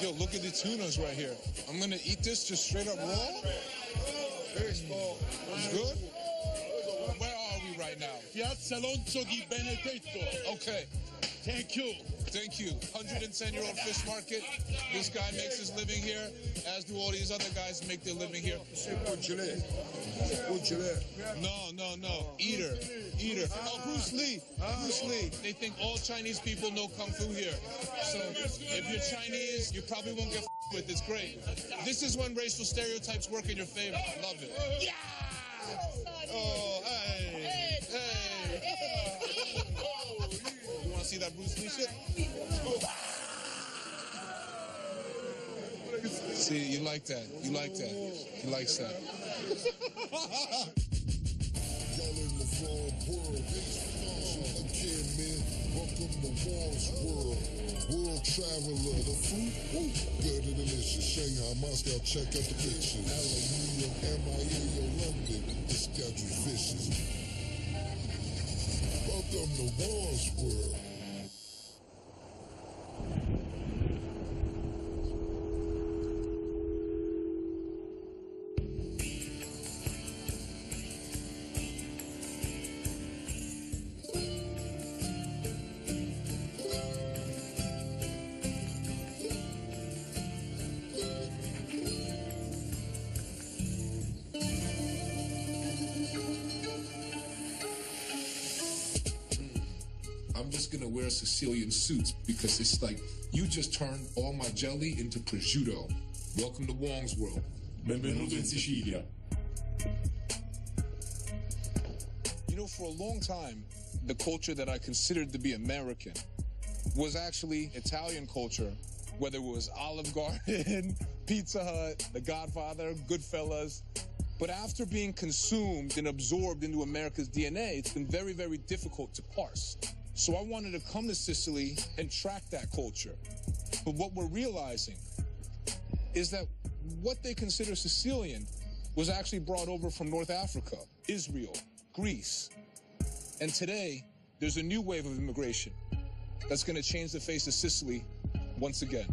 Yo, look at the tunas right here. I'm gonna eat this just straight up raw. Very small. It's good. Where are we right now? Piazza Alonso di Benedetto. Okay. Thank you. Thank you. 110-year-old fish market. This guy makes his living here, as do all these other guys make their living here. No. Eater. Oh, Bruce Lee. Bruce Lee. They think all Chinese people know Kung Fu here. So if you're Chinese, you probably won't get with. It's great. This is when racial stereotypes work in your favor. I love it. Yeah! Oh, hey. You want to see that Bruce Lee shit? See, you like that. He likes that. Y'all in the wrong world. Again, man, welcome to Huang's world. World traveler, the food, good and delicious. Shanghai, Moscow, check out the pictures. Aluminium, MIA, London, the schedule's vicious. Welcome to Huang's world. I'm just gonna wear Sicilian suits because it's like you just turned all my jelly into prosciutto. Welcome to Huang's world. Benvenuto in Sicilia. You know, for a long time, the culture that I considered to be American was actually Italian culture, whether it was Olive Garden, Pizza Hut, The Godfather, Goodfellas. But after being consumed and absorbed into America's DNA, it's been very, very difficult to parse. So I wanted to come to Sicily and track that culture. But what we're realizing is that what they consider Sicilian was actually brought over from North Africa, Israel, Greece. And today, there's a new wave of immigration that's going to change the face of Sicily once again.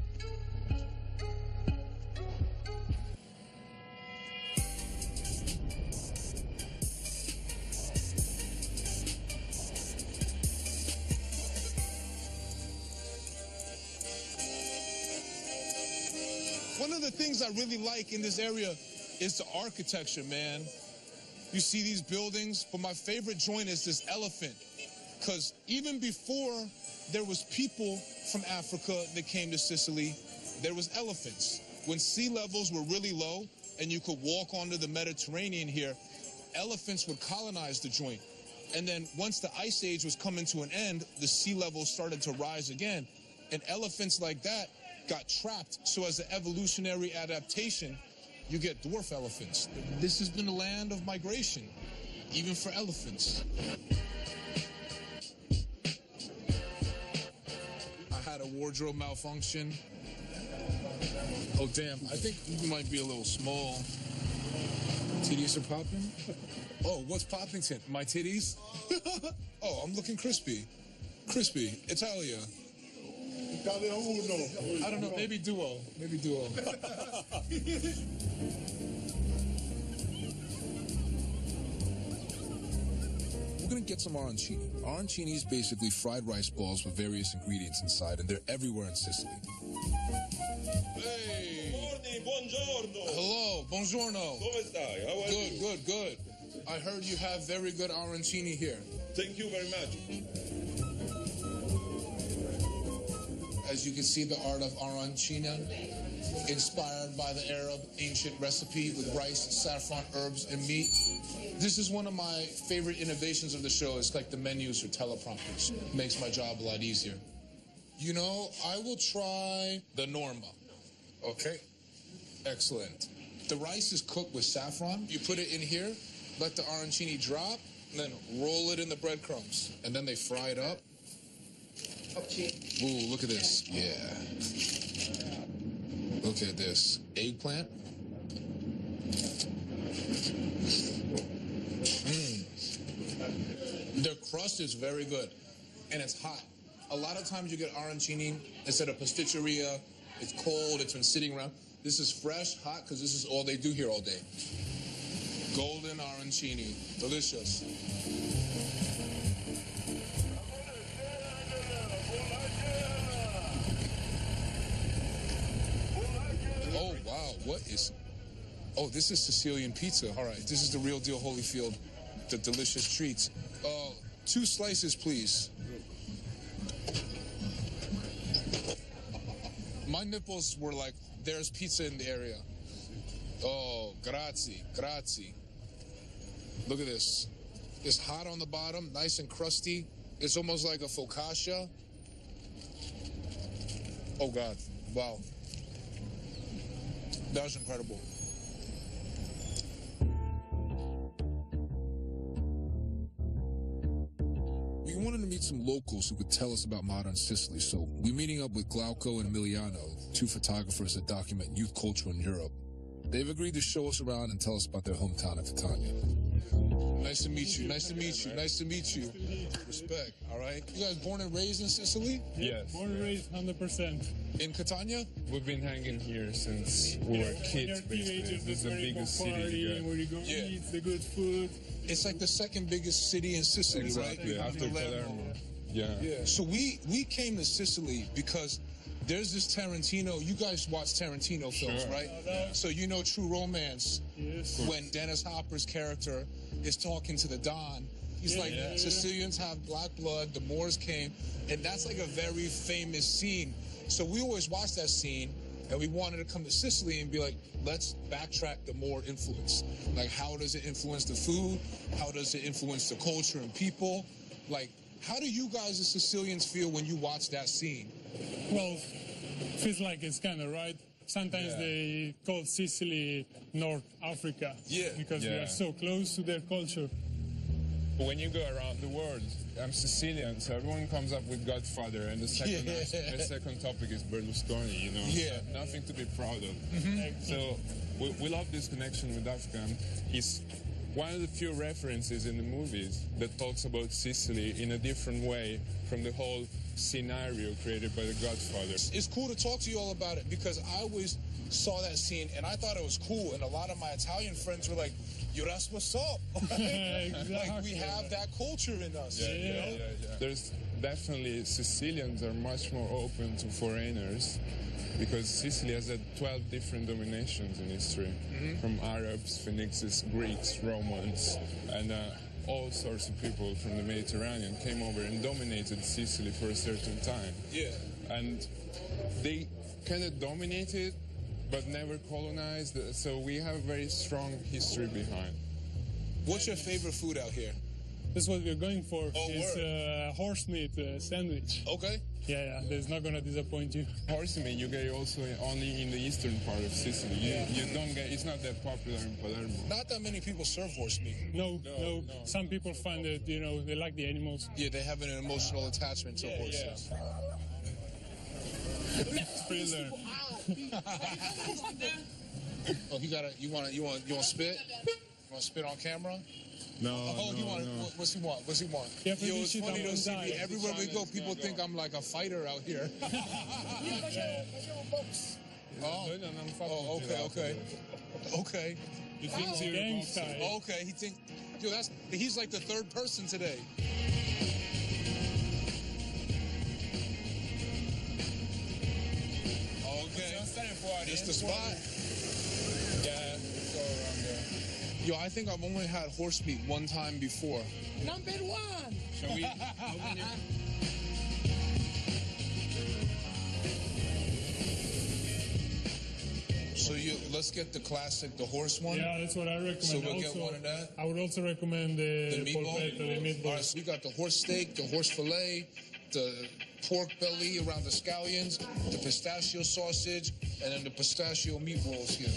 One of the things I really like in this area is the architecture, man. You see these buildings, but my favorite joint is this elephant. Because even before there was people from Africa that came to Sicily, there was elephants. When sea levels were really low and you could walk onto the Mediterranean here, elephants would colonize the joint. And then once the ice age was coming to an end, the sea levels started to rise again. And elephants like that got trapped. So as an evolutionary adaptation, you get dwarf elephants. This has been a land of migration, even for elephants. I had a wardrobe malfunction. Oh, damn. I think you might be a little small. Titties are popping? Oh, what's Poppington? My titties? Oh, I'm looking crispy. Crispy. Italia. I don't know. Maybe duo. Maybe duo. We're going to get some arancini. Arancini is basically fried rice balls with various ingredients inside, and they're everywhere in Sicily. Hey! Buongiorno! Hello, buongiorno. Come stai? How are you? Good. I heard you have very good arancini here. Thank you very much. As you can see, the art of arancina, inspired by the Arab ancient recipe with rice, saffron, herbs, and meat. This is one of my favorite innovations of the show. It's like the menus or teleprompters. Makes my job a lot easier. You know, I will try the Norma. Okay? Excellent. The rice is cooked with saffron. You put it in here, let the arancini drop, and then roll it in the breadcrumbs. And then they fry it up. Ooh, look at this. Yeah. Look at this. Eggplant. Their crust is very good. and it's hot. A lot of times you get arancini instead of pasticceria. It's cold, it's been sitting around. This is fresh, hot, because this is all they do here all day. Golden arancini, delicious. Oh, wow, what is... Oh, this is Sicilian pizza. All right, this is the real deal, Holyfield. The delicious treats. 2 slices, please. My nipples were like, there's pizza in the area. Oh, grazie, grazie. Look at this. It's hot on the bottom, nice and crusty. It's almost like a focaccia. Oh, God. Wow. That was incredible. We wanted to meet some locals who could tell us about modern Sicily, so we're meeting up with Glauco and Emiliano, 2 photographers that document youth culture in Europe. They've agreed to show us around and tell us about their hometown of Catania. Nice to meet you. Nice to meet you. Nice to meet you. Respect, all right? You guys born and raised in Sicily? Yes. Born and raised 100%. In Catania? We've been hanging here since we were kids, basically. This is the biggest city to go. Where you go eat the good food. It's like the second biggest city in Sicily, Exactly, right? after Palermo. Yeah. So we came to Sicily because there's this Tarantino. You guys watch Tarantino films, Sure. right? So you know True Romance. Yes. When Dennis Hopper's character is talking to the Don, he's like, Sicilians have black blood, the Moors came, and that's like a very famous scene. So we always watch that scene, and we wanted to come to Sicily and be like, let's backtrack the Moor influence. Like, how does it influence the food? How does it influence the culture and people? Like, how do you guys as Sicilians feel when you watch that scene? Well, feels like it's kind of right. Sometimes they call Sicily North Africa. Yeah. Because we Yeah. are so close to their culture. When you go around the world, I'm Sicilian, so everyone comes up with Godfather, and the second topic is Berlusconi, you know? Yeah. So nothing to be proud of. So we love this connection with Africa. He's one of the few references in the movies that talks about Sicily in a different way from the whole scenario created by the Godfather. It's cool to talk to you all about it because I always saw that scene and I thought it was cool, and a lot of my Italian friends were like, yo, that's what's up. Like, we have that culture in us. You know? There's definitely, Sicilians are much more open to foreigners because Sicily has had 12 different dominations in history, from Arabs, Phoenicians, Greeks, Romans, and all sorts of people from the Mediterranean came over and dominated Sicily for a certain time. Yeah. And they kind of dominated, but never colonized, so we have a very strong history behind. What's your favorite food out here? That's what we're going for. Oh, It's horse meat sandwich. Okay. Yeah, that's not going to disappoint you. Horse meat you get also only in the eastern part of Sicily. You don't get, it's not that popular in Palermo. Not that many people serve horse meat. No. Some people find that, they like the animals. Yeah, they have an emotional attachment to horses. Thriller. Oh, you want spit? You want spit on camera? No, Oh, no, what's he want? What's he want? Yeah, Yo, it's shit funny on to see one me. side. Everywhere we go, people think I'm like a fighter out here. Okay. He thinks you're a gang boxer. style. Okay, he's like the third person today. Okay. It's the spot. Yeah, it's all around there. Yo, I think I've only had horse meat one time before. Number one. Shall we? So let's get the classic, the horse one. Yeah, that's what I recommend. So we'll also, get one of that? I would also recommend the polpetta, the meatball. All right, so we got the horse steak, the horse fillet, the pork belly around the scallions, the pistachio sausage, and then the pistachio meatballs here.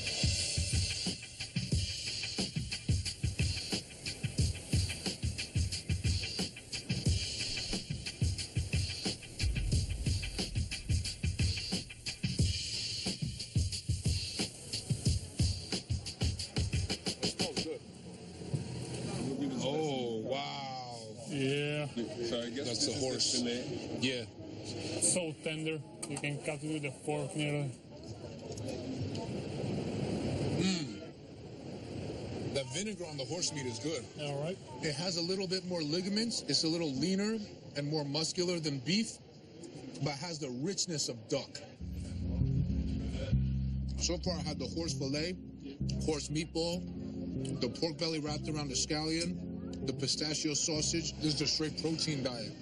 Yeah. So I guess That's this a is horse. the fillet. Yeah. So tender. You can cut it with a fork nearly. That vinegar on the horse meat is good. All right. It has a little bit more ligaments. It's a little leaner and more muscular than beef, but has the richness of duck. So far, I had the horse fillet, horse meatball, the pork belly wrapped around the scallion, the pistachio sausage. This is a straight protein diet.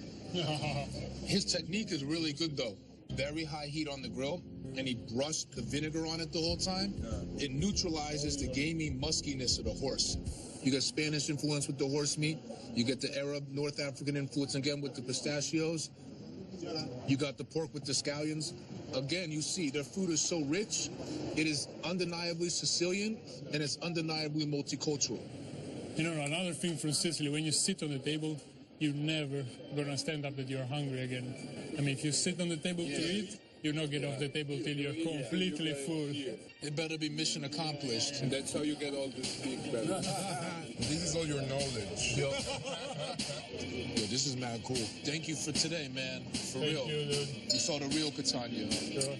His technique is really good, though. Very high heat on the grill, and he brushed the vinegar on it the whole time. It neutralizes the gamey muskiness of the horse. You get Spanish influence with the horse meat. You get the Arab, North African influence again with the pistachios. You got the pork with the scallions. Again, you see their food is so rich. It is undeniably Sicilian, and it's undeniably multicultural. You know, another thing from Sicily, when you sit on the table, you're never gonna stand up that you're hungry again. I mean, if you sit on the table to eat, you not get off the table till you're completely full. It better be mission accomplished. And that's how you get all this big belly. This is all your knowledge. Yo, this is mad cool. Thank you for today, man. For real. Thank you, dude. You saw the real Catania. Sure.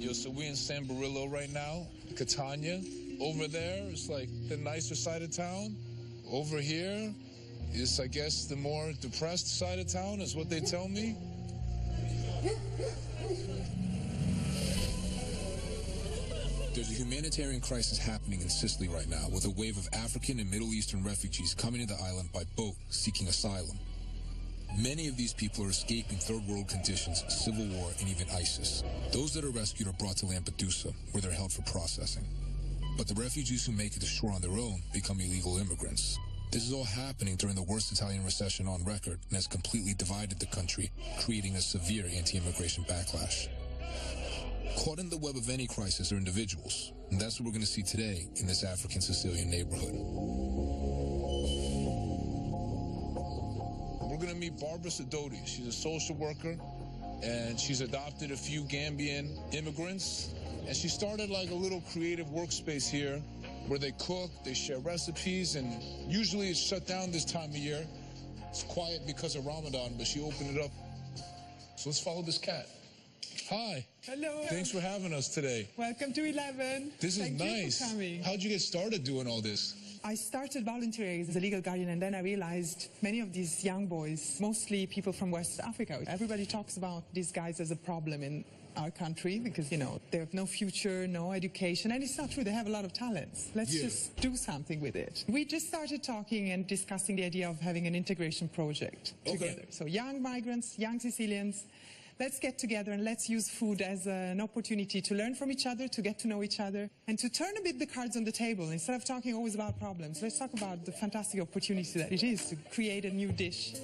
Yo, so we in San Barillo right now, Catania. Over there, it's like the nicer side of town. Over here is, I guess, the more depressed side of town, is what they tell me. There's a humanitarian crisis happening in Sicily right now, with a wave of African and Middle Eastern refugees coming to the island by boat seeking asylum. Many of these people are escaping third world conditions, civil war, and even ISIS. Those that are rescued are brought to Lampedusa, where they're held for processing. But the refugees who make it to shore on their own become illegal immigrants. This is all happening during the worst Italian recession on record and has completely divided the country, creating a severe anti-immigration backlash. Caught in the web of any crisis are individuals, and that's what we're going to see today in this African Sicilian neighborhood. We're going to meet Barbara Sidoti. She's a social worker, and she's adopted a few Gambian immigrants. And she started like a little creative workspace here where they cook, they share recipes, and usually it's shut down this time of year. It's quiet because of Ramadan, but she opened it up. So let's follow this cat. Hi. Hello. Thanks for having us today. Welcome to 11. This is Thank nice. You for coming. How'd you get started doing all this? I started volunteering as a legal guardian, and then I realized many of these young boys, mostly people from West Africa, everybody talks about these guys as a problem in our country because, you know, they have no future, no education, and it's not true. They have a lot of talents. Let's just do something with it. We just started talking and discussing the idea of having an integration project together. So young migrants, young Sicilians, let's get together and let's use food as an opportunity to learn from each other, to get to know each other, and to turn a bit the cards on the table. Instead of talking always about problems, let's talk about the fantastic opportunity that it is to create a new dish.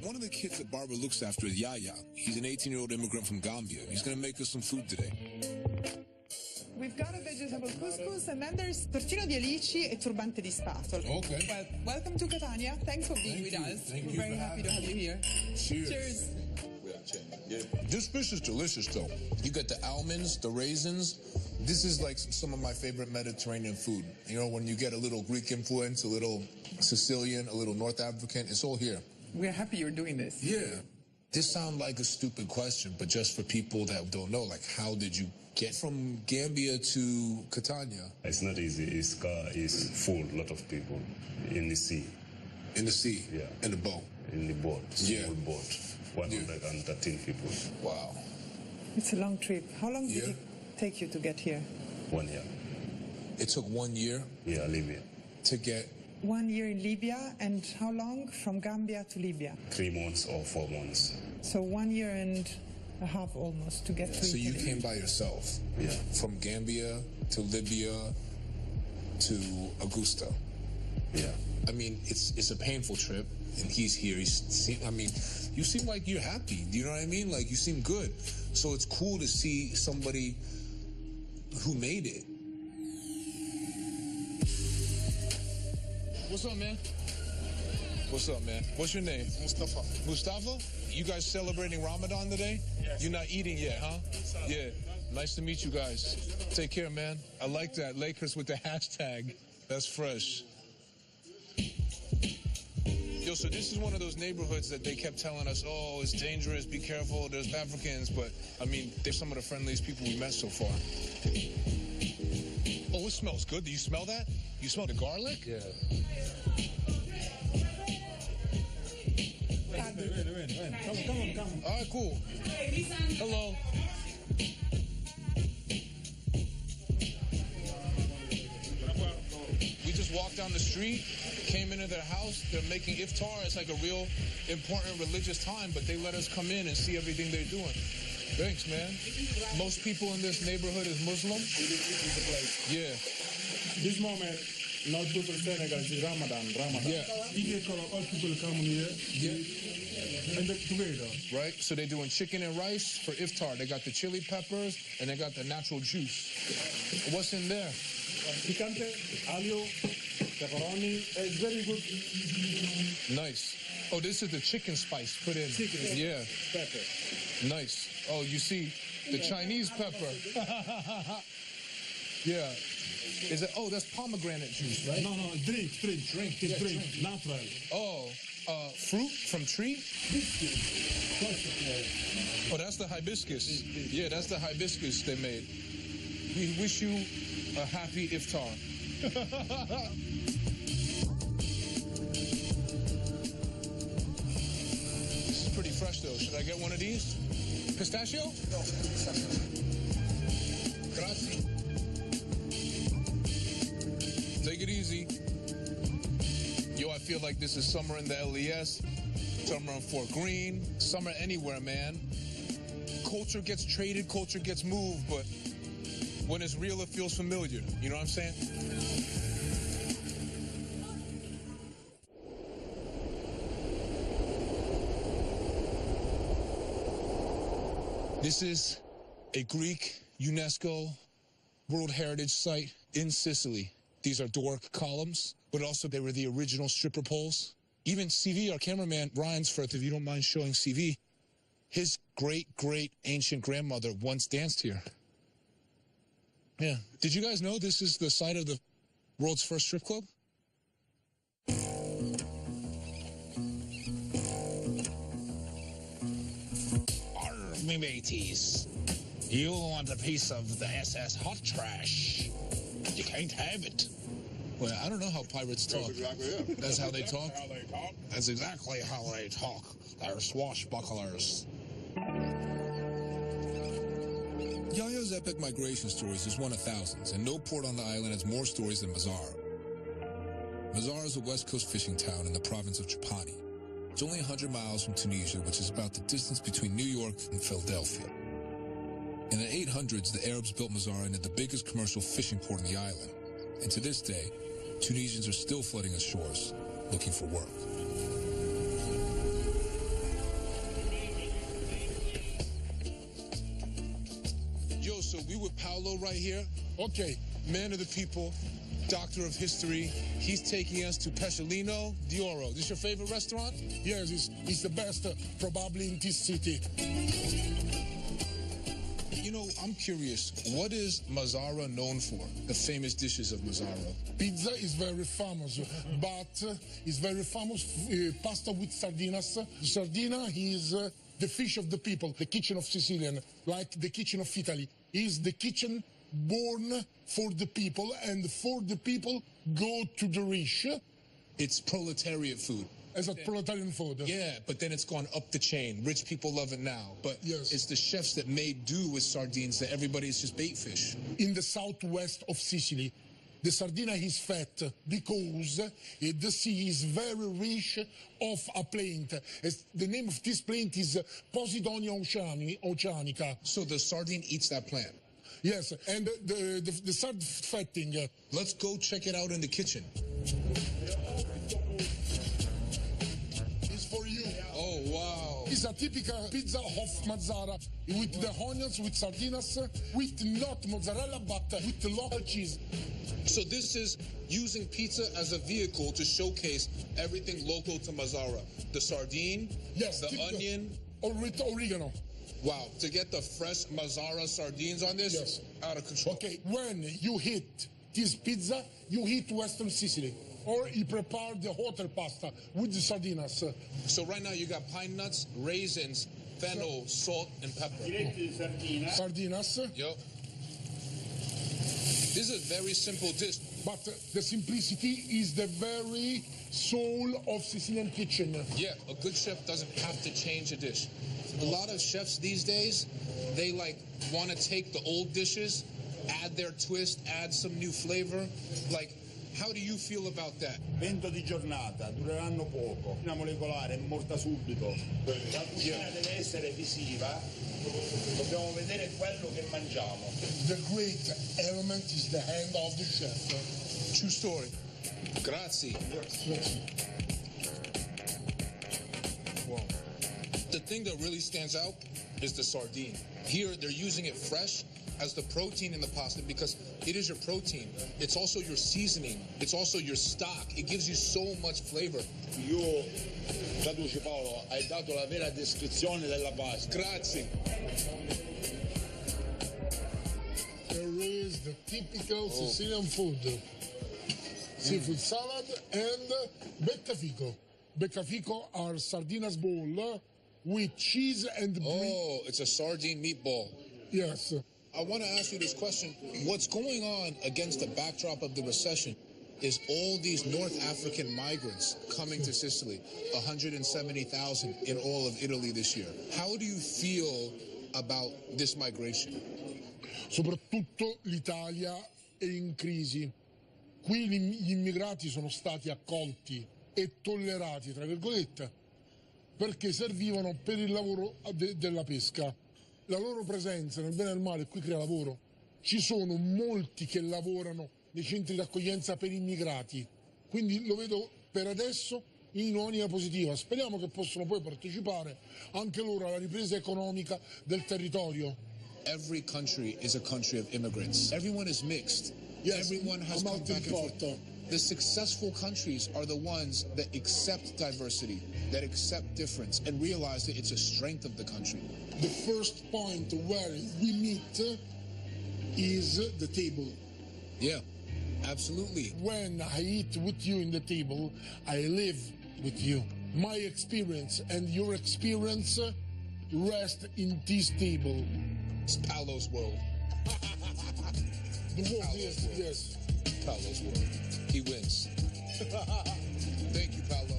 One of the kids that Barbara looks after is Yaya. He's an 18-year-old immigrant from Gambia. He's going to make us some food today. We've got a vegetable couscous, and then there's tortino di alici e turbante di spatola. Okay. Well, welcome to Catania. Thanks for being with us. Thank We're you very for happy to have you here. Cheers. Cheers. This fish is delicious, though. You get the almonds, the raisins. This is like some of my favorite Mediterranean food. You know, when you get a little Greek influence, a little Sicilian, a little North African, it's all here. We're happy you're doing this. Yeah. This sounds like a stupid question, but just for people that don't know, like, how did you get from Gambia to Catania? It's not easy. It's full, a lot of people in the sea. In the sea? Yeah. In the boat? In the boat. Yeah. Small boat. 113 people. Wow. It's a long trip. How long did it take you to get here? 1 year. It took 1 year? Yeah, Libya. To get... 1 year in Libya, and how long from Gambia to Libya? 3 months or 4 months. So 1 year and a half almost to get to So you Italy. came by yourself? Yeah. From Gambia to Libya to Augusta? Yeah. I mean, it's a painful trip, and he's here. You seem like you're happy. Do you know what I mean? Like, you seem good. So it's cool to see somebody who made it. What's up, man? What's up, man? What's your name? Mustafa. Mustafa? You guys celebrating Ramadan today? Yes. You're not eating yet, huh? Yeah. Nice to meet you guys. Take care, man. I like that. Lakers with the hashtag. That's fresh. Yo, so this is one of those neighborhoods that they kept telling us, oh, it's dangerous, be careful, there's Africans, but, I mean, they're some of the friendliest people we met so far. Oh, it smells good. Do you smell that? You smell the garlic? Yeah. All right, cool. Hello. We just walked down the street, came into their house. They're making iftar. It's like a real important religious time, but they let us come in and see everything they're doing. Thanks, man. Most people in this neighborhood is Muslim. Yeah. This moment, not people Senegal is Ramadan. Yeah. All people come here. Yeah. And together. Right? So they're doing chicken and rice for iftar. They got the chili peppers and they got the natural juice. What's in there? Picante, alio, pepperoni. It's very good. Nice. Oh, this is the chicken spice put in. Chicken. Yeah. Pepper. Nice. Oh, you see, the Chinese pepper. Yeah. Is it? Oh, that's pomegranate juice, right? No, drink. It's drink. Natural. Oh, fruit from tree? Oh, that's the hibiscus. Yeah, that's the hibiscus they made. We wish you a happy iftar. This is pretty fresh, though. Should I get one of these? Pistachio? No, pistachio. Grazie. Take it easy. Yo, I feel like this is summer in the LES, summer in Fort Greene, summer anywhere, man. Culture gets traded, culture gets moved, but when it's real, it feels familiar. You know what I'm saying? This is a Greek UNESCO World Heritage Site in Sicily. These are Doric columns, but also they were the original stripper poles. Even CV, our cameraman, Ryansfirth, if you don't mind showing CV, his great ancient grandmother once danced here. Yeah. Did you guys know this is the site of the world's first strip club? Me mateys, you want a piece of the SS hot trash. You can't have it. Well, I don't know how pirates talk. That's exactly it. That's how they talk? That's exactly how they talk. They're swashbucklers. Yayo's epic migration stories is one of thousands, and no port on the island has more stories than Mazara. Mazara is a west coast fishing town in the province of Trapani. It's only 100 miles from Tunisia, which is about the distance between New York and Philadelphia. In the 800s, the Arabs built Mazara into the biggest commercial fishing port on the island. And to this day, Tunisians are still flooding its shores, looking for work. Yo, so we with Paolo right here. Okay, man of the people, doctor of history. He's taking us to Pesciolino d'Oro. This your favorite restaurant? Yes, it's the best, probably in this city. You know, I'm curious, what is Mazara known for? The famous dishes of Mazara. Pizza is very famous, but it's very famous pasta with sardinas. Sardina is the fish of the people, the kitchen of Sicilian, like the kitchen of Italy. Is the kitchen born for the people, and for the people go to the rich. It's proletariat food. As a proletarian food. Yeah, but then it's gone up the chain. Rich people love it now. But yes, it's the chefs that made do with sardines that everybody's just bait fish. In the southwest of Sicily, the sardina is fat because the sea is very rich of a plant. The name of this plant is Posidonia oceanica. So the sardine eats that plant? Yes, and the sard fatting. Let's go check it out in the kitchen. It's for you. Oh, wow. It's a typical pizza of Mazzara with the onions, with sardinas, with not mozzarella, but with local cheese. So this is using pizza as a vehicle to showcase everything local to Mazzara. The sardine, yes, the onion. With oregano. Wow, to get the fresh Mazzara sardines on this, yes, out of control. Okay, when you eat this pizza, you eat Western Sicily. Or you prepare the hotel pasta with the sardinas. So right now you got pine nuts, raisins, fennel, salt, and pepper. Sardinas. Yep. This is a very simple dish. But the simplicity is the very soul of Sicilian kitchen. Yeah, a good chef doesn't have to change a dish. A lot of chefs these days, they want to take the old dishes, add their twist, add some new flavor. How do you feel about that? Vento di giornata, dureranno poco. Una molecolare è morta subito. La cucina deve essere visiva. Dobbiamo vedere quello che mangiamo. The great element is the hand of the chef. True story. Grazie. Yes. Wow. The thing that really stands out is the sardine. Here, they're using it fresh as the protein in the pasta because it is your protein. It's also your seasoning. It's also your stock. It gives you so much flavor. Io traduci Paolo, hai dato la vera descrizione della pasta. Grazie. There is the typical Sicilian food. Seafood salad and beccafico. Beccafico are sardinas bowl with cheese and brie. Oh, it's a sardine meatball. Yes. I want to ask you this question. What's going on against the backdrop of the recession is all these North African migrants coming to Sicily, 170,000 in all of Italy this year. How do you feel about this migration? Soprattutto l'Italia è in crisi. Qui gli immigrati sono stati accolti e tollerati, tra virgolette, perché servivano per il lavoro della pesca. La loro presenza nel bene e nel male qui crea lavoro. Ci sono molti che lavorano nei centri di accoglienza per immigrati, quindi lo vedo per adesso in un'ottica positiva. Speriamo che possano poi partecipare anche loro alla ripresa economica del territorio. Every country is a country of immigrants. Everyone is mixed. Yes, everyone has come back and forth. The successful countries are the ones that accept diversity, that accept difference, and realize that it's a strength of the country. The first point where we meet is the table. Yeah, absolutely. When I eat with you in the table, I live with you. My experience and your experience rest in this table. It's Paolo's world. The world, Paolo's world. yes. Paolo's world. He wins. Thank you, Paolo.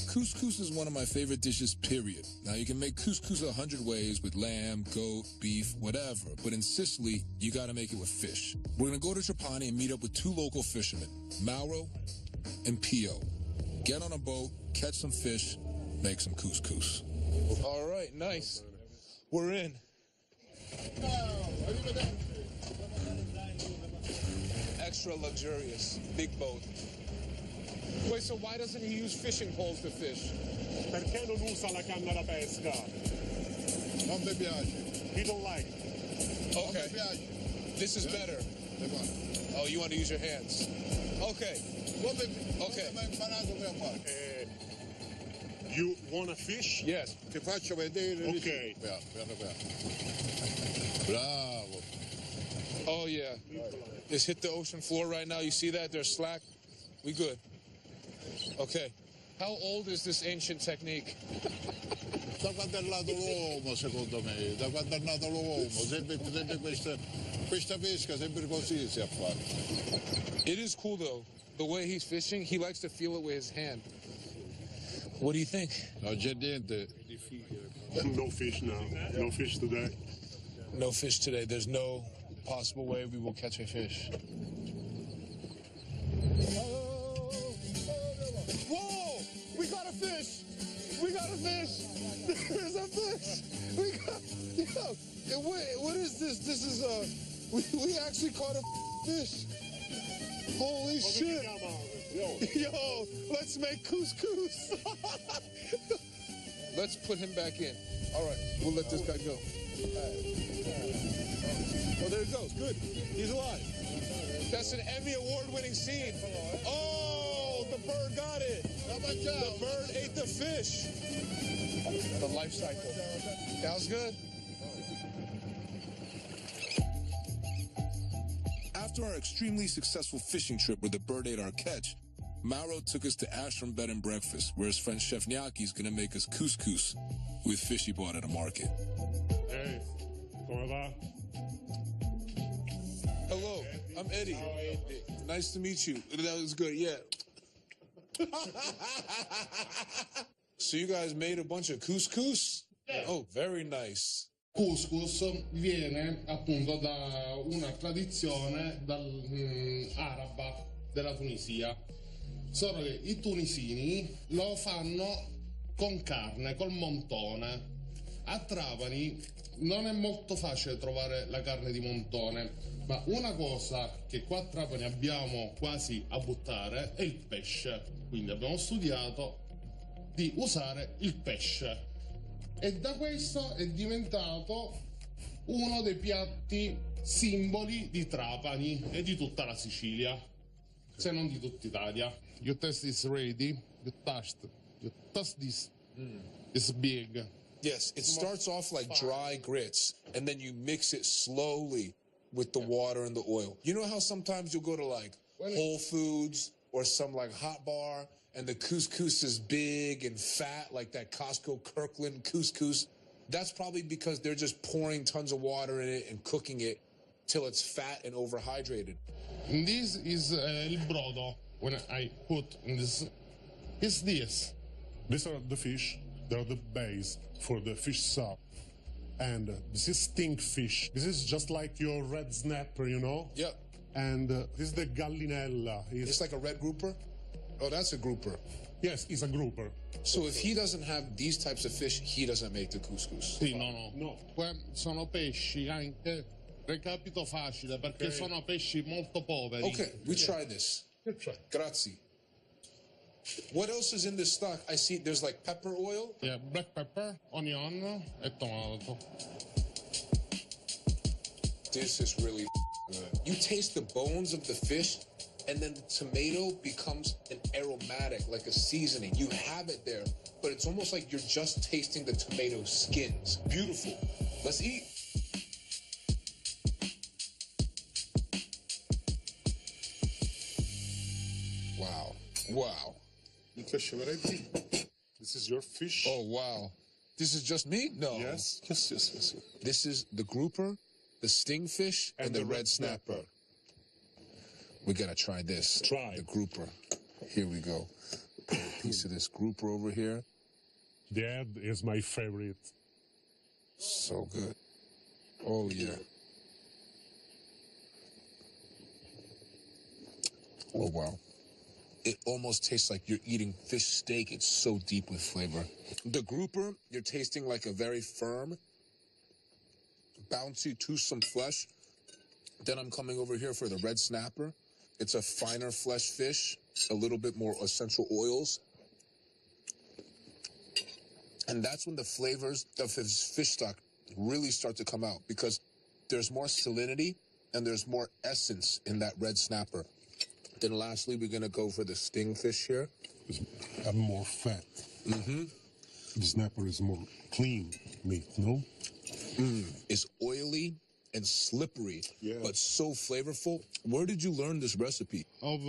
Couscous is one of my favorite dishes, period. Now, you can make couscous 100 ways with lamb, goat, beef, whatever. But in Sicily, you gotta make it with fish. We're gonna go to Trapani and meet up with two local fishermen, Mauro and Pio. Get on a boat, catch some fish, make some couscous. All right, nice. We're in. Extra luxurious, big boat. Wait, so why doesn't he use fishing poles to fish? Perché non usa la canna da pesca? Non mi piace. He don't like. Okay. This is better. Oh, you want to use your hands? Okay. Okay. You want to fish? Yes. Ti faccio vedere. Ok. Piano. Bravo. Oh, yeah. Just hit the ocean floor right now. You see that? There's slack. We good. Okay. How old is this ancient technique? Da quando è nato l'uomo, secondo me. Da quando è nato l'uomo. Sempre questa pesca, sempre così si fa. It is cool, though. The way he's fishing, he likes to feel it with his hand. What do you think? Non c'è niente. No fish now. No fish today. No fish today. There's no possible way we will catch a fish. Whoa! We got a fish! We got a fish! There's a fish! We got... Yo, what is this? This is We actually caught a fish. Holy shit. Yo, let's make couscous. Let's put him back in. All right, we'll let this guy go. Oh, there he goes. Good. He's alive. That's an Emmy Award-winning scene. Oh, the bird got it. The bird ate the fish. The life cycle. That was good. After our extremely successful fishing trip where the bird ate our catch, Mauro took us to Ashram Bed and Breakfast, where his friend Chef Gnocchi is going to make us couscous with fish he bought at a market. Hey, come va? Hello, I'm Eddie. Nice to meet you. That was good, yeah. So you guys made a bunch of couscous? Oh, very nice. Couscous viene appunto da una tradizione araba della Tunisia, solo che i tunisini lo fanno con carne, col montone. A Trapani non è molto facile trovare la carne di montone, ma una cosa che qua a Trapani abbiamo quasi a buttare è il pesce, quindi abbiamo studiato di usare il pesce. E da questo è diventato uno dei piatti simboli di Trapani e di tutta la Sicilia, se non di tutta Italia. Your test is ready. You touch this. It's big. Yes, it starts off like dry grits, and then you mix it slowly with the water and the oil. You know how sometimes you'll go to like Whole Foods or some like hot bar, and the couscous is big and fat, like that Costco Kirkland couscous? That's probably because they're just pouring tons of water in it and cooking it till it's fat and overhydrated. And this is il brodo. When I put in this, is this. These are the fish. They're the base for the fish soup. And this is stink fish. This is just like your red snapper, you know? Yep. And this is the gallinella. It's like a red grouper? Oh, that's a grouper. Yes, it's a grouper. So if he doesn't have these types of fish, he doesn't make the couscous. Sì, no. Sono pesci anche, recapito facile, perché sono pesci molto poveri. Okay, we try this. Grazie. What else is in this stock? I see there's like pepper oil. Yeah, black pepper, onion, e tomato. This is really good. You taste the bones of the fish, and then the tomato becomes an aromatic, like a seasoning. You have it there, but it's almost like you're just tasting the tomato skins. Beautiful. Let's eat. Wow. Wow. You fish already? This is your fish? Oh, wow. This is just me? No. Yes. This is the grouper, the stingfish, and the red snapper. We gotta try this. Try. The grouper. Here we go. Put a piece of this grouper over here. The head is my favorite. So good. Oh, yeah. Oh, wow. It almost tastes like you're eating fish steak. It's so deep with flavor. The grouper, you're tasting like a very firm, bouncy, toothsome flesh. Then I'm coming over here for the red snapper. It's a finer flesh fish, a little bit more essential oils. And that's when the flavors of his fish stock really start to come out, because there's more salinity and there's more essence in that red snapper. Then lastly, we're going to go for the stingfish here. Have more fat. Mm-hmm. The snapper is more clean meat, no? It's oily and slippery, but so flavorful. Where did you learn this recipe? Of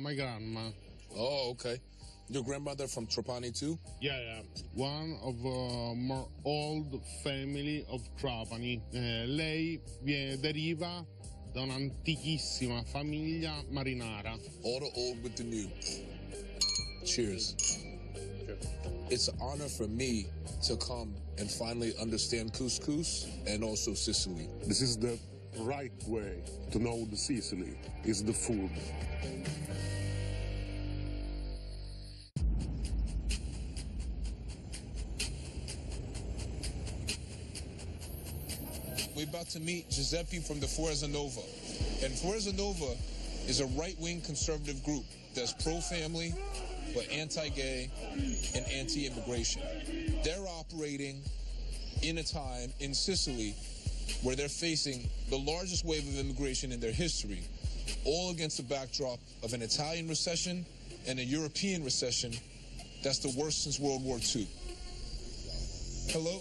my grandma. Oh, okay. Your grandmother from Trapani too? Yeah. One of more old family of Trapani. Lei deriva da un'antichissima famiglia marinara. All the old with the new. Cheers. It's an honor for me to come and finally understand couscous and also Sicily. This is the right way to know the Sicily, is the food. We've about to meet Giuseppe from the Forza Nova. And Forza Nova is a right-wing conservative group that's pro-family, but anti-gay and anti-immigration. They're operating in a time in Sicily where they're facing the largest wave of immigration in their history, all against the backdrop of an Italian recession and a European recession that's the worst since World War II. Hello?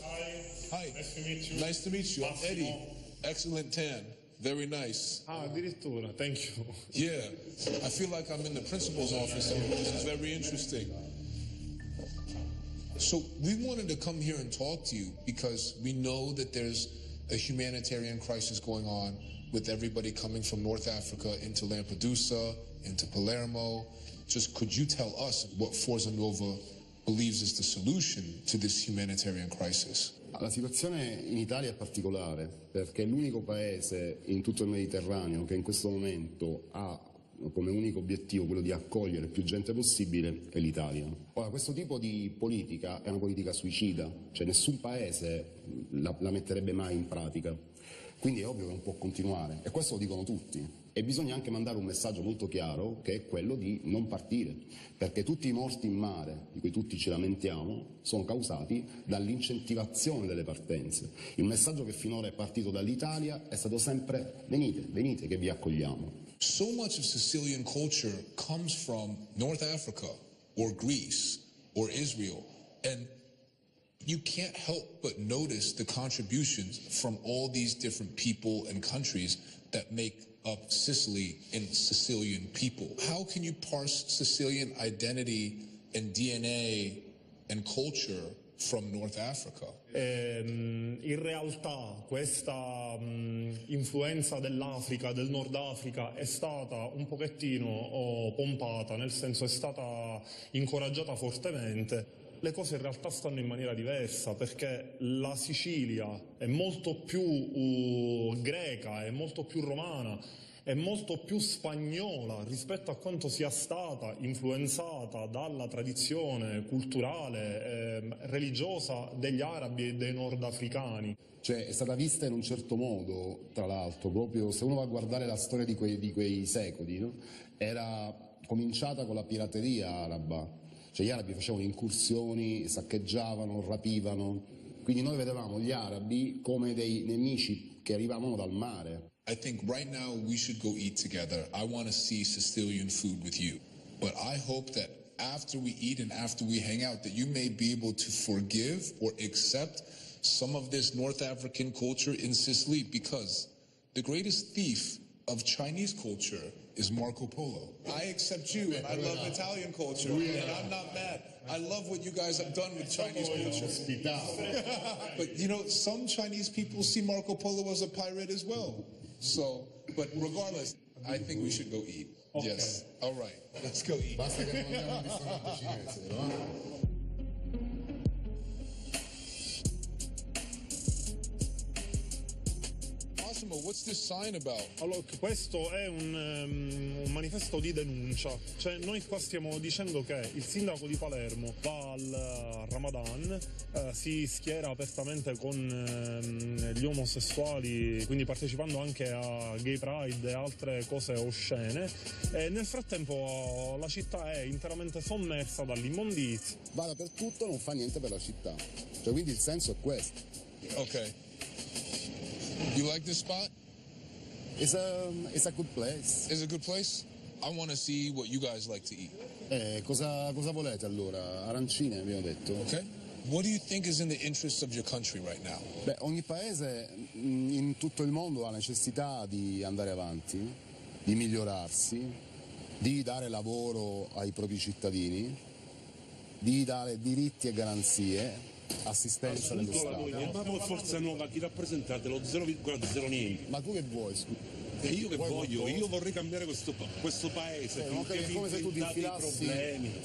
Hi. Nice to meet you. Nice to meet you. I'm Eddie. Excellent tan. Very nice. Ah, addirittura. Thank you. Yeah. I feel like I'm in the principal's office here. This is very interesting. So we wanted to come here and talk to you because we know that there's a humanitarian crisis going on with everybody coming from North Africa into Lampedusa, into Palermo. Just could you tell us what Forza Nova believes is the solution to this humanitarian crisis? La situazione in Italia è particolare perché è l'unico paese in tutto il Mediterraneo che in questo momento ha come unico obiettivo quello di accogliere più gente possibile è l'Italia. Ora, questo tipo di politica è una politica suicida, cioè nessun paese la metterebbe mai in pratica. Quindi è ovvio che non può continuare e questo lo dicono tutti. E bisogna anche mandare un messaggio molto chiaro che è quello di non partire, perché tutti i morti in mare, di cui tutti ci lamentiamo, sono causati dall'incentivazione delle partenze. Il messaggio che finora è partito dall'Italia è stato sempre venite, venite che vi accogliamo. So much of Sicilian culture comes from North Africa or Greece or Israel, and you can't help but notice the contributions from all these different people and countries that make up Sicily and Sicilian people. How can you parse Sicilian identity and DNA and culture from North Africa? In realtà questa influenza dell'Africa, del Nord Africa, è stata un pochettino pompata, nel senso è stata incoraggiata fortemente. Le cose in realtà stanno in maniera diversa perché la Sicilia è molto più greca, è molto più romana, è molto più spagnola rispetto a quanto sia stata influenzata dalla tradizione culturale, religiosa degli arabi e dei nordafricani. Cioè è stata vista in un certo modo, tra l'altro, proprio se uno va a guardare la storia di quei secoli, no? Era cominciata con la pirateria araba. Cioè gli arabi facevano incursioni, saccheggiavano, rapivano, quindi noi vedevamo gli arabi come dei nemici che arrivavano dal mare. I think right now we should go eat together. I want to see Sicilian food with you. But I hope that after we eat and after we hang out that you may be able to forgive or accept some of this North African culture in Sicily, because the greatest thief of Chinese culture is Marco Polo. I accept you and I love Italian culture and I'm not mad. I love what you guys have done with Chinese culture. But you know, some Chinese people see Marco Polo as a pirate as well. So, but regardless, I think we should go eat. Okay. Yes. All right. Let's go eat. Basta che non andiamo al ristorante cinese, no? What's this sign about? Allora, questo è un manifesto di denuncia, cioè noi qua stiamo dicendo che il sindaco di Palermo va al Ramadan, si schiera apertamente con gli omosessuali, quindi partecipando anche a Gay Pride e altre cose oscene, e nel frattempo la città è interamente sommersa dall'immondizia. Va dappertutto, non fa niente per la città, cioè quindi il senso è questo. Ok. You like this spot? It's a good place. It's a good place? I want to see what you guys like to eat. Cosa volete allora? Arancine abbiamo detto. Okay. What do you think is in the interest of your country right now? Beh, ogni paese in tutto il mondo ha necessità di andare avanti, di migliorarsi, di dare lavoro ai propri cittadini, di dare diritti e garanzie, assistenza dello Stato. Ma Forza Nuova chi rappresentate? Lo 0,0 niente. Ma tu che vuoi? E io che voglio? Io vorrei cambiare questo paese. È come se tu ti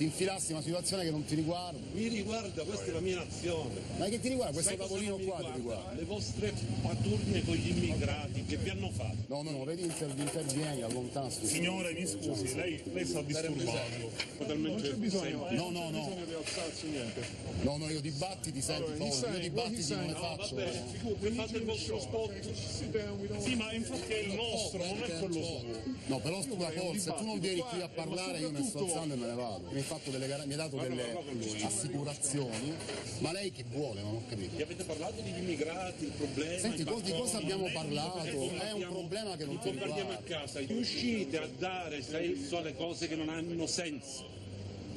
infilassi in una situazione che non ti riguarda. Mi riguarda, questa è la mia nazione. Ma che ti riguarda? Questo Sai cosa tavolino non mi qua ti riguarda. Le vostre paturne con gli immigrati che vi hanno fatto. No, vedi, intervieni, allontana. Signore, mi scusi, lei sta disturbando. Non c'è bisogno. No. di alzarsi, niente. No, io dibattiti senti, io dibattiti non ne faccio. Va bene, fate il vostro spot. Sì, ma infatti è il nostro, non è quello suo. No, però se tu non vieni qui a parlare io mi sto alzando e me ne vado. Mi hai dato delle assicurazioni, ma lei che vuole? Non ho capito. Vi avete parlato degli immigrati, il problema? Senti, di cosa abbiamo parlato? È un problema che non ti riguarda. A casa, riuscite a dare senso alle cose che non hanno senso.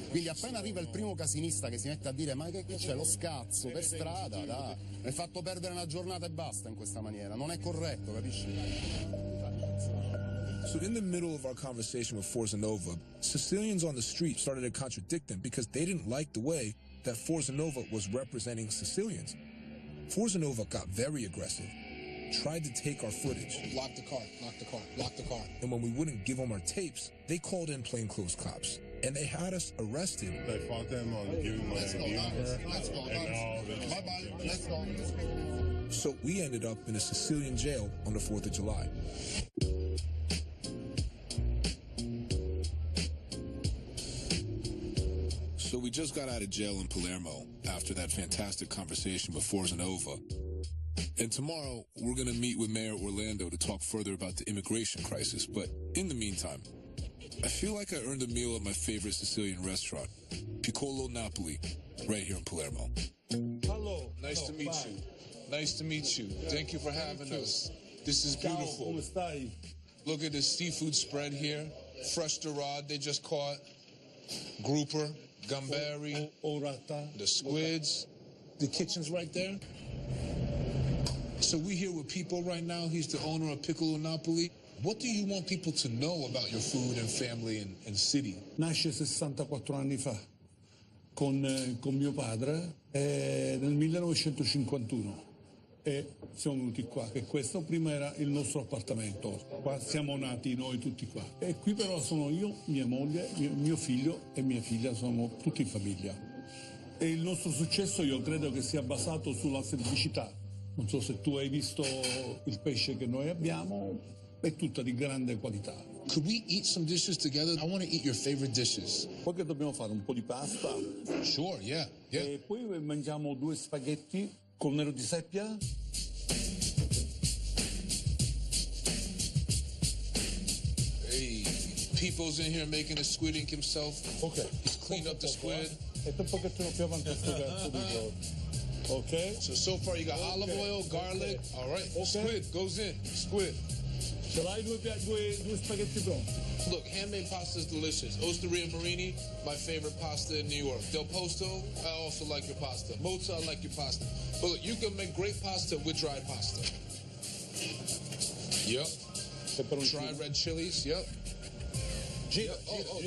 Quindi appena arriva il primo casinista che si mette a dire ma che c'è lo scazzo per strada, dai, mi hai fatto perdere una giornata e basta in questa maniera, non è corretto, capisci? So in the middle of our conversation with Forza Nova, Sicilians on the street started to contradict them because they didn't like the way that Forza Nova was representing Sicilians. Forza Nova got very aggressive, tried to take our footage. Lock the car. And when we wouldn't give them our tapes, they called in plainclothes cops. And they had us arrested. They fought them on giving my Let's go. Bye-bye. Let's go. So we ended up in a Sicilian jail on the 4th of July. So we just got out of jail in Palermo after that fantastic conversation with Forza Nova. And tomorrow, we're going to meet with Mayor Orlando to talk further about the immigration crisis. But in the meantime, I feel like I earned a meal at my favorite Sicilian restaurant, Piccolo Napoli, right here in Palermo. Hello. Nice to meet you. Nice to meet you. Thank you for having us. This is beautiful. Look at this seafood spread here. Fresh dorade they just caught. Grouper, gamberi, the squids. The kitchen's right there. So we here with people right now. He's the owner of Piccolo Napoli. What do you want people to know about your food and family and city? Nasce 64 anni fa con mio padre nel 1951 e siamo venuti qua, che questo prima era il nostro appartamento, qua siamo nati noi tutti qua. E qui però sono io, mia moglie, mio figlio e mia figlia, sono tutti in famiglia. E il nostro successo io credo che sia basato sulla semplicità. Non so se tu hai visto il pesce che noi abbiamo, è tutta di grande qualità. Could we eat some dishes together? I want to eat your favorite dishes. Poi che dobbiamo fare? Un po' di pasta? Sure, yeah. E poi mangiamo 2 spaghetti col nero di seppia. Hey, People's in here making a squid ink himself. Okay. He's cleaned up the squid. E un pochettino più avanti questo cazzo di cose. Okay. So far you got olive oil, garlic. All right. Squid goes in. Squid. Ce l'hai due spaghetti pronti? Look, handmade pasta is delicious. S03E02, my favorite pasta in New York. Del Posto, I also like your pasta. Mozza, I like your pasta. But look, you can make great pasta with dried pasta. Yep. Dry red chilies. Yep. Gira.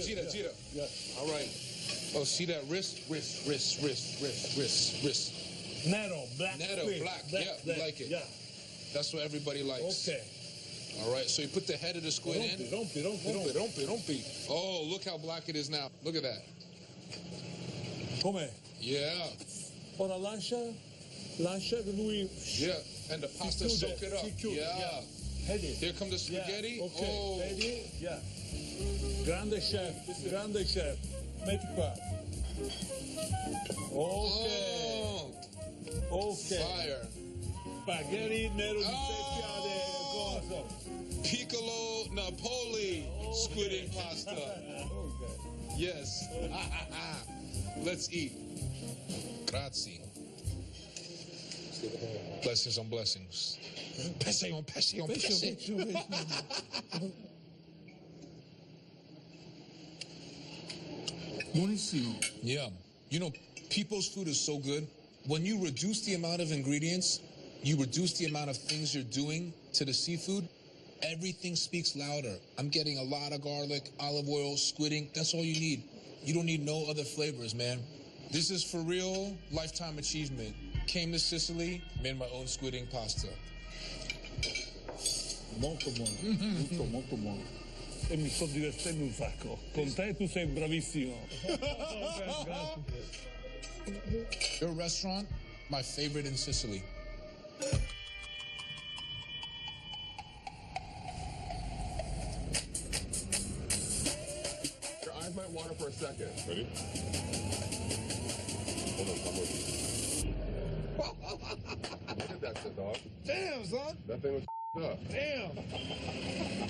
Gira. Yeah. All right. Oh, see that wrist? Wrist. Nero, black. Yeah, we like it. Yeah. That's what everybody likes. Okay. All right, so you put the head of the squid in. Rompi. Oh, look how black it is now. Look at that. Com'è? Yeah. Ora lascia che lui... Yeah, and the pasta soak it up. Yeah. Vedi? Here come the spaghetti. Yeah. Okay. Oh. Vedi? Yeah. Grande chef. Metti qua. Ok. Fire. Spaghetti nero di seppia de coso. Piccolo Napoli squid ink pasta. Okay. Yes. Let's eat. Grazie. Blessings on blessings. Pesse on pesse on pesse. Buonissimo. Yeah. You know, people's food is so good. When you reduce the amount of ingredients, you reduce the amount of things you're doing to the seafood, everything speaks louder. I'm getting a lot of garlic, olive oil, squid ink. That's all you need. You don't need no other flavors, man. This is for real lifetime achievement. Came to Sicily, made my own squid ink pasta. molto buono, tutto molto buono. E mi sto divertendo un sacco. Con te tu sei bravissimo. Your restaurant, my favorite in Sicily. Your eyes might water for a second. Ready? Hold on, come on. Look at that shit, dog. Damn, son. That thing was up. Damn.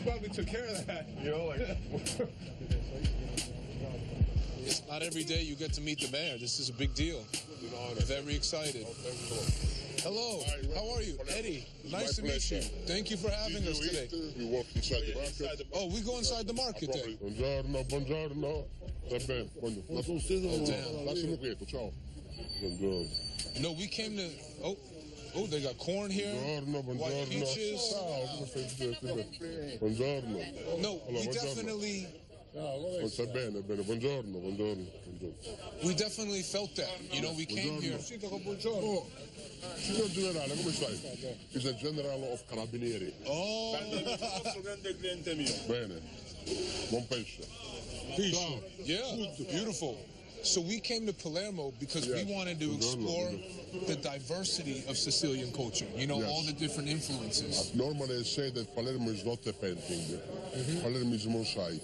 Probably took care of that. You know, like... It's not every day you get to meet the mayor. This is a big deal. Very excited. Hello, how are you? Eddie, nice to meet you. Thank you for having us today. We walk inside the market. Oh, we go inside the market then. Buongiorno, buongiorno. Va bene, lasciami quieto, ciao. Buongiorno. No, we came to... Oh, they got corn here. Buongiorno, White peaches. Ciao, come stai? Buongiorno. No, we definitely... Non sta bene, buongiorno. We definitely felt that. You know, we came here... Oh, signor generale, come stai? He's a general of carabinieri. Oh! Grande cliente mio. Bene, buon pesce. Ciao. Yeah, beautiful. So we came to Palermo because we wanted to explore the diversity of Sicilian culture. You know, all the different influences. Normally I say that Palermo is not a painting. Palermo is a mosaic,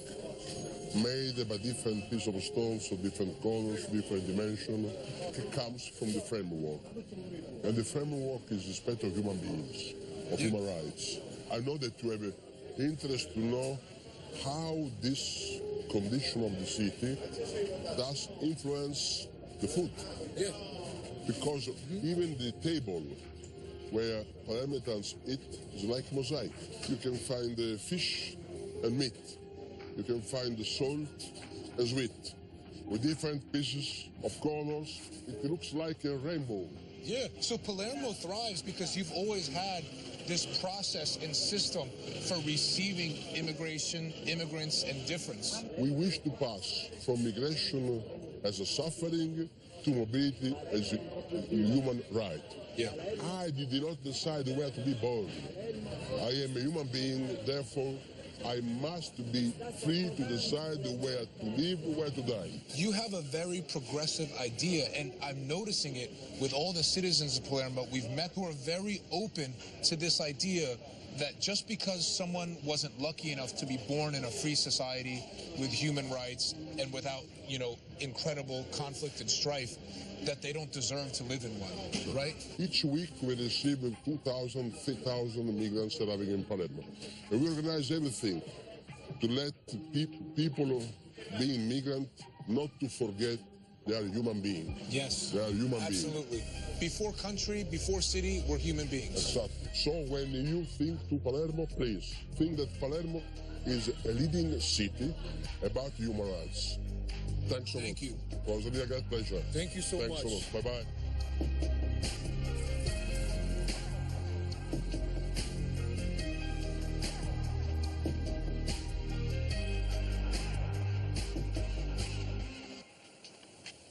made by different pieces of stones of different colors, different dimensions. It comes from the framework. And the framework is respect of human beings, of human rights. I know that you have an interest to know how this condition of the city does influence the food. Yeah. Because even the table where Palermitans eat is like mosaic. You can find fish and meat. You can find the salt and sweet. With different pieces of colors, it looks like a rainbow. Yeah, so Palermo thrives because you've always had this process and system for receiving immigrants, and difference. We wish to pass from migration as a suffering to mobility as a human right. Yeah. I did not decide where to be born. I am a human being, therefore I must be free to decide where to live, where to die. You have a very progressive idea, and I'm noticing it with all the citizens of Palermo we've met who are very open to this idea that just because someone wasn't lucky enough to be born in a free society with human rights and without, you know, incredible conflict and strife, that they don't deserve to live in one, right? Each week we receive 2,000, 3,000 migrants arriving in Palermo. And we organize everything to let people being migrant not to forget they are human beings. Yes. They are human beings. Absolutely. Before country, before city, we're human beings. Exactly. So when you think to Palermo, please think that Palermo is a leading city about human rights. Thanks so much. Thank you. It was really a great pleasure. Thank you so much. Thanks so much. Bye-bye.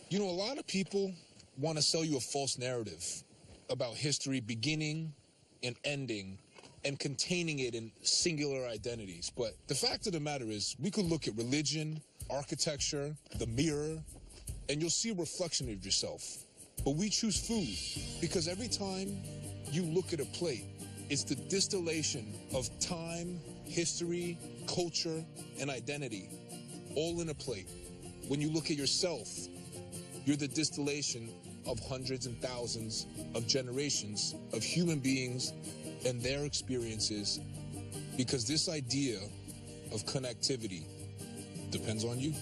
You know, a lot of people want to sell you a false narrative about history beginning and ending and containing it in singular identities. But the fact of the matter is, we could look at religion, architecture, the mirror, and you'll see a reflection of yourself. But we choose food because every time you look at a plate, it's the distillation of time, history, culture, and identity, all in a plate. When you look at yourself, you're the distillation of hundreds and thousands of generations of human beings and their experiences, because this idea of connectivity depends on you.